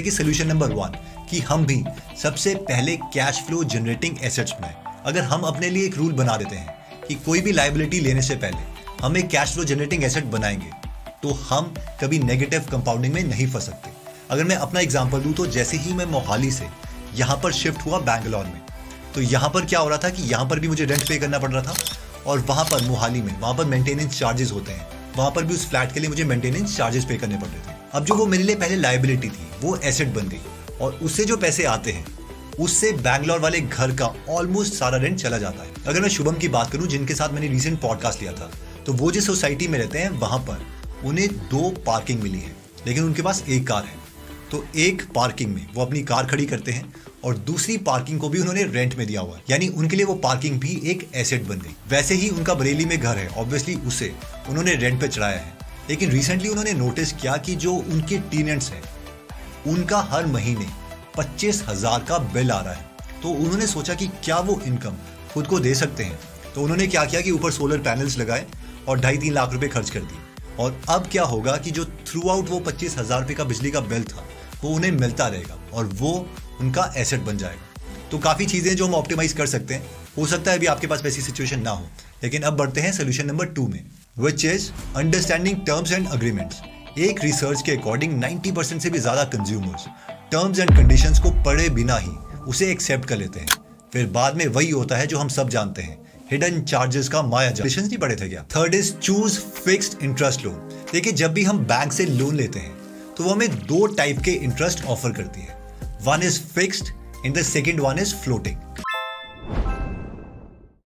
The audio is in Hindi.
कि सोल्यूशन नंबर 1 कि हम भी सबसे पहले कैश फ्लो जनरेटिंग एसेट्स बनाएं। अगर हम अपने लिए एक रूल बना देते हैं कि कोई भी लायबिलिटी लेने से पहले हम एक कैश फ्लो जनरेटिंग एसेट बनाएंगे तो हम कभी नेगेटिव कंपाउंडिंग में नहीं फंस सकते। अगर मैं अपना एग्जांपल दूं तो जैसे ही मैं मोहाली से यहाँ पर शिफ्ट हुआ बैंगलोर में, तो यहाँ पर क्या हो रहा था कि यहाँ पर भी मुझे रेंट पे करना पड़ रहा था और वहाँ पर मोहाली में वहाँ पर मेंटेनेंस चार्जेस होते हैं, वहाँ पर भी उस फ्लैट के लिए मुझे मेंटेनेंस चार्जेस पे करने पड़ रहे थे। अब जो वो मेरे लिए पहले लायबिलिटी थी वो एसेट बन गई और उससे जो पैसे आते हैं उससे बैंगलोर वाले घर का ऑलमोस्ट सारा रेंट चला जाता है। अगर मैं शुभम की बात करूं जिनके साथ मैंने रिसेंट पॉडकास्ट लिया था, तो वो जिस सोसाइटी में रहते हैं वहां पर उन्हें 2 पार्किंग मिली है, लेकिन उनके पास 1 कार है। तो एक पार्किंग में वो अपनी कार खड़ी करते हैं और दूसरी पार्किंग को भी उन्होंने रेंट में दिया हुआ है, यानी उनके लिए वो पार्किंग भी एक एसेट बन गई। वैसे ही उनका बरेली में घर है, ऑब्वियसली उसे उन्होंने रेंट पे चढ़ाया है, लेकिन रिसेंटली उन्होंने नोटिस किया कि जो उनके टेनेंट्स हैं उनका हर महीने 25,000 का बिल आ रहा है। तो उन्होंने सोचा कि क्या वो इनकम खुद को दे सकते हैं, तो उन्होंने क्या किया कि ऊपर सोलर पैनल्स लगाए और 2.5-3 लाख रुपए खर्च कर दिए। और अब क्या होगा कि जो थ्रू आउट वो 25,000 रुपये का बिजली का बिल था वो उन्हें मिलता रहेगा और वो उनका एसेट बन जाएगा। तो काफ़ी चीज़ें जो हम ऑप्टिमाइज कर सकते हैं, हो सकता है अभी आपके पास वैसी सिचुएशन ना हो। लेकिन अब बढ़ते हैं सोल्यूशन नंबर 2 में, which is understanding terms and agreements. एक रिसर्च के अकॉर्डिंग 90% से भी ज़्यादा कंज्यूमर्स टर्म्स एंड कंडीशंस को पढ़े बिना ही उसे एक्सेप्ट कर लेते हैं। फिर बाद में वही होता है जो हम सब जानते हैं, हिडन चार्जेस का माया जाल। नहीं पढ़े थे क्या? Third is choose fixed interest loan. देखिए, जब भी हम बैंक से लोन लेते हैं तो वो हमें 2 टाइप के इंटरेस्ट ऑफर करती है। One is fixed and the second one is floating.